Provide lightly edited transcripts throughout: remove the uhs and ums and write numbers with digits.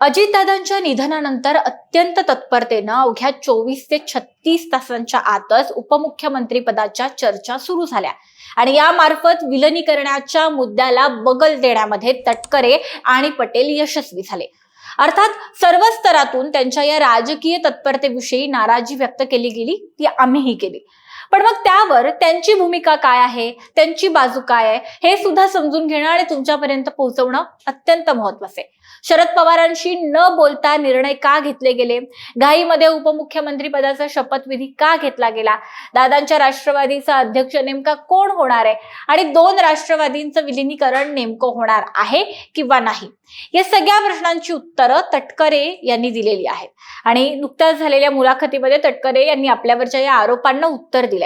अजितदादांच्या निधनानंतर अत्यंत तत्परतेनं अवघ्या 24 ते 36 तासांच्या आतच उपमुख्यमंत्री पदाच्या चर्चा सुरू झाल्या आणि यामार्फत विलिनीकरणाच्या मुद्द्याला बगल देण्यामध्ये तटकरे आणि पटेल यशस्वी झाले। अर्थात सर्व स्तरातून त्यांच्या या राजकीय तत्परतेविषयी नाराजी व्यक्त केली गेली, ती आम्हीही केली। पण मग त्यावर त्यांची भूमिका काय आहे, त्यांची बाजू काय आहे, हे सुद्धा समजून घेणं आणि तुमच्यापर्यंत पोहोचवणं अत्यंत महत्त्वाचं आहे। शरद पवारांशी न बोलता निर्णय का घेतले गेले, घाईमध्ये उपमुख्यमंत्री पदाचा शपथविधी का घेतला गेला, दादांच्या राष्ट्रवादीचा अध्यक्ष नेमका कोण होणार आहे आणि 2 राष्ट्रवादींचं विलिनीकरण नेमकं होणार आहे किंवा नाही, या सगळ्या प्रश्नांची उत्तरं तटकरे यांनी दिलेली आहेत। आणि नुकत्याच झालेल्या मुलाखतीमध्ये तटकरे यांनी आपल्यावरच्या या आरोपांना उत्तर दिलंय।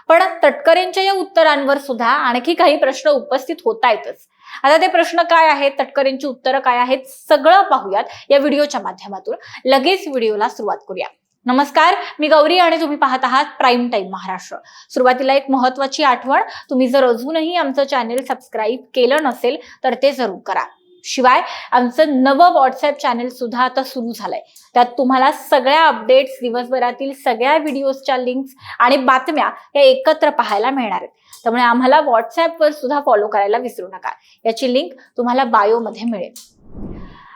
पण तटकरेंच्या या उत्तरांवर सुद्धा आणखी काही प्रश्न उपस्थित होतायतच। आता ते प्रश्न काय आहेत, तटकरेंची उत्तरं काय आहेत, सगळं पाहूयात या व्हिडिओच्या माध्यमातून। लगेच व्हिडिओला सुरुवात करूया। नमस्कार, मी गौरी आणि तुम्ही पाहत आहात प्राईम टाइम महाराष्ट्र। सुरुवातीला एक महत्त्वाची आठवण, तुम्ही जर अजूनही आमचं चॅनल सबस्क्राईब केलं नसेल तर ते जरूर करा। शिवाय आमचं नवं व्हॉट्सअप चॅनल सुद्धा आता सुरू झालंय, त्यात तुम्हाला सगळ्या अपडेट्स, दिवसभरातील सगळ्या व्हिडिओजच्या लिंक्स आणि बातम्या या एकत्र पाहायला मिळणार आहेत। त्यामुळे आम्हाला व्हॉट्सअपवर सुद्धा फॉलो करायला विसरू नका। याची लिंक तुम्हाला बायोमध्ये मिळेल।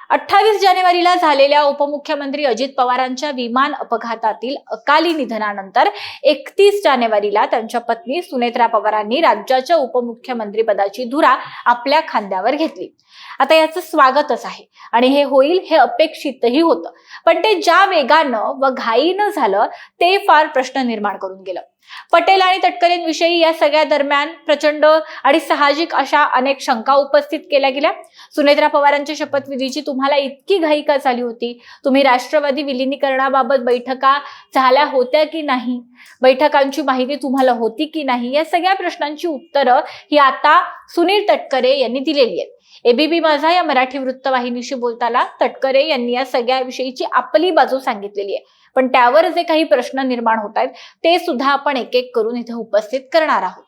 28 जानेवारीला झालेल्या उपमुख्यमंत्री अजित पवारांच्या विमान अपघातातील अकाली निधनानंतर 31 जानेवारीला त्यांच्या पत्नी सुनेत्रा पवारांनी राज्याच्या उपमुख्यमंत्री पदाची धुरा आपल्या खांद्यावर घेतली। आता याचं स्वागतच आहे आणि हे होईल हे अपेक्षितही होतं, पण ते ज्या वेगानं व घाईनं झालं ते फार प्रश्न निर्माण करून गेलं। पटेल आणि तटकरेंविषयी या सगळ्या दरम्यान प्रचंड आणि साहजिक अशा अनेक शंका उपस्थित केल्या गेल्या। सुनेत्रा पवारांच्या शपथविधीची तुम्हाला इतकी घाई का झाली होती? तुम्ही राष्ट्रवादी विलिनीकरणाबाबत बैठका झाल्या होत्या की नाही? बैठकांची माहिती तुम्हाला होती की नाही? या सगळ्या प्रश्नांची उत्तरं ही आता सुनील तटकरे यांनी दिलेली आहेत। एबीपी माझा या मराठी वृत्तवाहिनीशी बोलताना तटकरे यांनी या सगळ्याविषयीची आपली बाजू सांगितलेली आहे, पण त्यावर जे काही प्रश्न निर्माण होत आहेत ते सुद्धा आपण एक एक करून इथे उपस्थित करणार आहोत।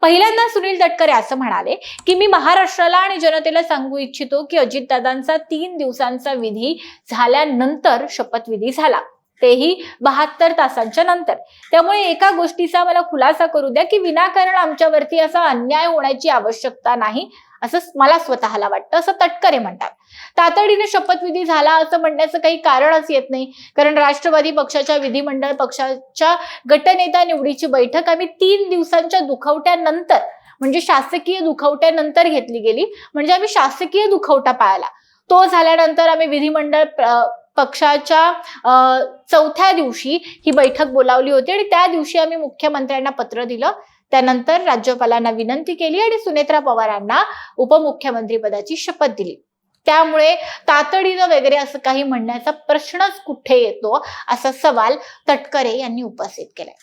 पहिल्यांदा सुनील तटकरे असं म्हणाले की मी महाराष्ट्राला आणि जनतेला सांगू इच्छितो की अजितदादांचा 3 दिवसांचा विधी झाल्यानंतर शपथविधी झाला, तेही 72 तासांच्या नंतर। त्यामुळे एका गोष्टीचा मला खुलासा करू द्या की विनाकारण आमच्यावरती असा अन्याय होण्याची आवश्यकता नाही, असं मला स्वतःला वाटतं, असं तटकरे म्हणतात। तातडीने शपथविधी झाला असं म्हणण्याचं काही कारणच येत नाही, कारण राष्ट्रवादी पक्षाच्या विधिमंडळ पक्षाच्या गटनेता निवडीची बैठक आम्ही 3 दिवसांच्या दुखवट्यानंतर, म्हणजे शासकीय दुखवट्यानंतर घेतली गेली। म्हणजे आम्ही शासकीय दुखवटा पाळला, तो झाल्यानंतर आम्ही विधिमंडळ पक्षाच्या 4थ्या दिवशी ही बैठक बोलावली होती आणि त्या दिवशी आम्ही मुख्यमंत्र्यांना पत्र दिलं। त्यानंतर राज्यपालांना विनंती केली आणि सुनेत्रा पवारांना उपमुख्यमंत्री पदाची शपथ दिली। त्यामुळे तातडीनं वगैरे असं काही म्हणण्याचा प्रश्नच कुठे येतो, असा सवाल तटकरे यांनी उपस्थित केलाय।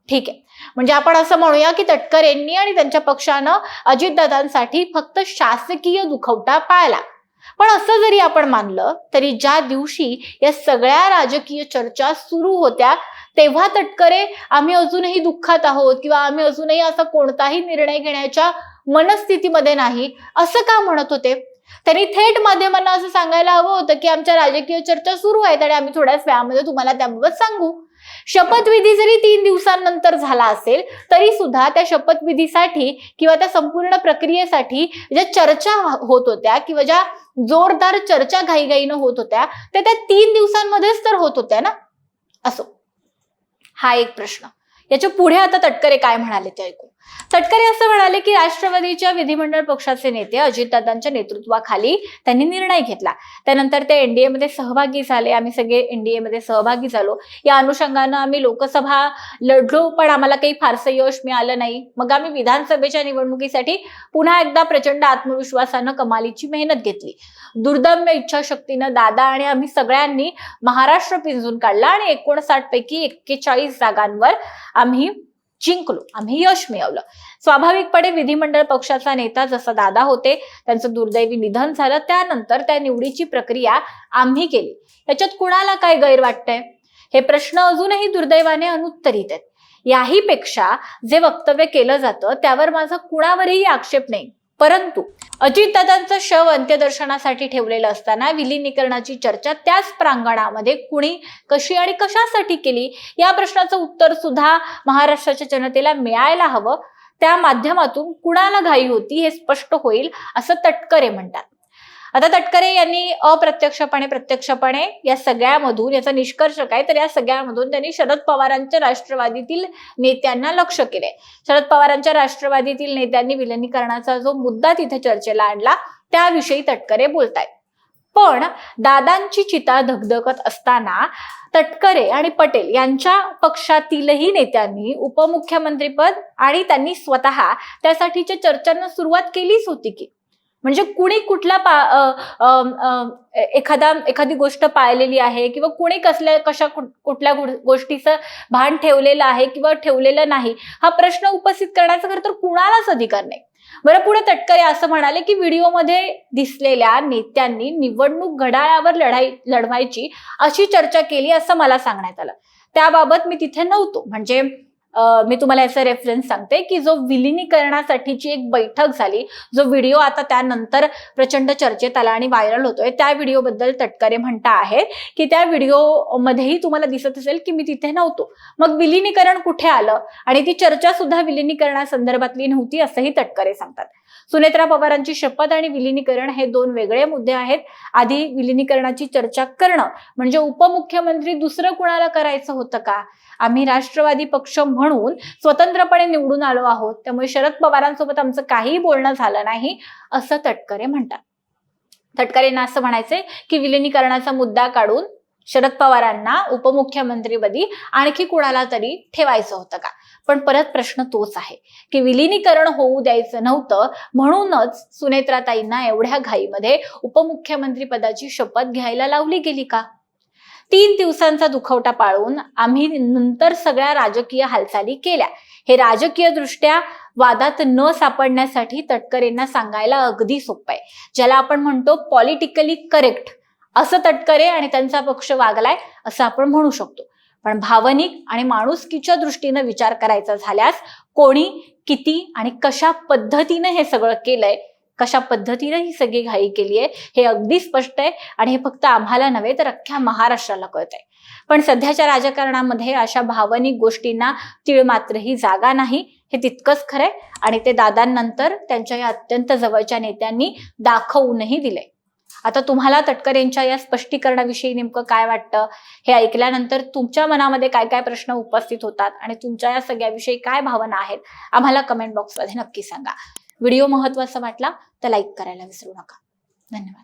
ठीक आहे, म्हणजे आपण असं म्हणूया की तटकरेंनी आणि त्यांच्या पक्षानं अजितदादांसाठी फक्त शासकीय दुखवटा पाळला। पण असं जरी आपण मानलं तरी ज्या दिवशी या सगळ्या राजकीय चर्चा सुरू होत्या तेव्हा तटकरे आम्ही अजूनही दुःखात आहोत किंवा आम्ही अजूनही असा कोणताही निर्णय घेण्याच्या मनस्थितीमध्ये नाही असं का म्हणत होते? त्यांनी थेट माध्यमांना असं सांगायला हवं होतं की आमच्या राजकीय चर्चा सुरू आहेत आणि आम्ही थोड्याच वेळामध्ये तुम्हाला त्याबाबत सांगू। शपथविधी जरी 3 दिवसांनंतर झाला असेल तरी सुद्धा त्या शपथविधीसाठी किंवा त्या संपूर्ण प्रक्रियेसाठी ज्या चर्चा होत होत्या किंवा ज्या जोरदार चर्चा घाईघाईनं होत होत्या त्या 3 दिवसांमध्येच तर होत होत्या ना। असो, हा एक प्रश्न। याच्या पुढे आता तटकरे काय म्हणाले ते ऐकू। तटकरे असं म्हणाले की राष्ट्रवादीच्या विधिमंडळ पक्षाचे नेते अजितदादांच्या नेतृत्वाखाली त्यांनी निर्णय घेतला, त्यानंतर ते एनडीए मध्ये सहभागी झाले, आम्ही सगळे एनडीए मध्ये सहभागी झालो। या अनुषंगानं आम्ही लोकसभा लढलो पण आम्हाला काही फारसं यश मिळालं नाही। मग आम्ही विधानसभेच्या निवडणुकीसाठी पुन्हा एकदा प्रचंड आत्मविश्वासानं कमालीची मेहनत घेतली। दुर्दम्य इच्छाशक्तीनं दादा आणि आम्ही सगळ्यांनी महाराष्ट्र पिंजून काढला आणि 59 पैकी 41 जागांवर आम्ही जिंकलो, आम्ही यश मिळवलं। स्वाभाविकपणे विधिमंडळ पक्षाचा नेता जसा दादा होते त्यांचं दुर्दैवी निधन झालं, त्यानंतर त्या निवडीची प्रक्रिया आम्ही केली। याच्यात कुणाला काय गैर वाटतंय? हे प्रश्न अजूनही दुर्दैवाने अनुत्तरित आहेत। याही पेक्षा जे वक्तव्य केलं जातं त्यावर माझा कुणावरही आक्षेप नाही, परंतु अजितदादांचं शव अंत्यदर्शनासाठी ठेवलेलं असताना विलिनीकरणाची चर्चा त्याच प्रांगणामध्ये कुणी, कशी आणि कशासाठी केली या प्रश्नाचं उत्तर सुद्धा महाराष्ट्राच्या जनतेला मिळायला हवं. त्या माध्यमातून कुणाला घाई होती हे स्पष्ट होईल असं तटकरे म्हणतात. आता तटकरे यांनी अप्रत्यक्षपणे प्रत्यक्षपणे या सगळ्यामधून, याचा निष्कर्ष काय तर या सगळ्यामधून त्यांनी शरद पवारांच्या राष्ट्रवादीतील नेत्यांना लक्ष केले. शरद पवारांच्या राष्ट्रवादीतील नेत्यांनी विलिनीकरणाचा जो मुद्दा तिथे चर्चेला आणला त्याविषयी तटकरे बोलतायत. पण दादांची चिता धगधगत असताना तटकरे आणि पटेल यांच्या पक्षातीलही नेत्यांनी उपमुख्यमंत्रीपद आणि त्यांनी स्वतः त्यासाठीच्या चर्चांना सुरुवात केलीच होती की, म्हणजे कुणी कुठला एखादी गोष्ट पाळलेली आहे किंवा कुणी कुठल्या गोष्टीचं भान ठेवलेलं आहे किंवा ठेवलेलं नाही हा प्रश्न उपस्थित करण्याचा खरं तर कुणालाच अधिकार नाही. बरं, पुढे तटकरे असं म्हणाले की व्हिडिओमध्ये दिसलेल्या नेत्यांनी निवडणूक घड्याळावर लढवायची अशी चर्चा केली असं मला सांगण्यात आलं. त्याबाबत मी तिथे नव्हतो. म्हणजे मी तुम्हाला याचा रेफरन्स सांगते की जो विलिनीकरणासाठीची एक बैठक झाली, जो व्हिडिओ आता त्यानंतर प्रचंड चर्चेत आला आणि व्हायरल होतोय, त्या व्हिडिओबद्दल तटकरे म्हणता आहेत की त्या व्हिडिओमध्येही तुम्हाला दिसत असेल की मी तिथे नव्हतो. मग विलिनीकरण कुठे आलं आणि ती चर्चा सुद्धा विलिनीकरणासंदर्भातली नव्हती असंही तटकरे सांगतात. सुनेत्रा पवारांची शपथ आणि विलिनीकरण हे दोन वेगळे मुद्दे आहेत. आधी विलिनीकरणाची चर्चा करणं म्हणजे उपमुख्यमंत्री दुसरं कुणाला करायचं होतं का? आम्ही राष्ट्रवादी पक्ष म्हणून स्वतंत्रपणे निवडून आलो आहोत, त्यामुळे शरद पवारांसोबत आमचं काही बोलणं झालं नाही असं तटकरे म्हणतात. तटकरेंना असं म्हणायचंय की विलिनीकरणाचा मुद्दा काढून शरद पवारांना उपमुख्यमंत्रीपदी आणखी कुणाला तरी ठेवायचं होतं का? पण परत प्रश्न तोच आहे की विलिनीकरण होऊ द्यायचं नव्हतं म्हणूनच सुनेत्राताईंना एवढ्या घाईमध्ये उपमुख्यमंत्री पदाची शपथ घ्यायला लावली गेली का? 3 दिवसांचा दुखवटा पाळून आम्ही नंतर सगळ्या राजकीय हालचाली केल्या. हे राजकीय दृष्ट्या वादात न सापडण्यासाठी तटकरेंना सांगायला अगदी सोपं आहे. ज्याला आपण म्हणतो पॉलिटिकली करेक्ट असं तटकरे आणि त्यांचा पक्ष वागलाय असं आपण म्हणू शकतो. पण भावनिक आणि माणुसकीच्या दृष्टीने विचार करायचा झाल्यास कोणी, किती आणि कशा पद्धतीने हे सगळं केलंय, कशा पद्धतीने ही सगळी घाई केली आहे हे अगदी स्पष्ट आहे आणि हे फक्त आम्हाला नव्हे तर अख्ख्या महाराष्ट्राला कळतंय. पण सध्याच्या राजकारणामध्ये अशा भावनिक गोष्टींना तीळ मात्रही जागा नाही हे तितकंच खरंय आणि ते दादांनंतर त्यांच्या या अत्यंत जवळच्या नेत्यांनी दाखवूनही दिलंय. आता तुम्हाला तटकरेंच्या या स्पष्टीकरणाविषयी नेमकं काय वाटतं हे ऐकल्यानंतर तुमच्या मनामध्ये काय काय प्रश्न उपस्थित होतात आणि तुमच्या या सगळ्याविषयी काय भावना आहेत आम्हाला कमेंट बॉक्समध्ये नक्की सांगा. व्हिडिओ महत्त्वाचा वाटला तर लाईक करायला विसरू नका. धन्यवाद.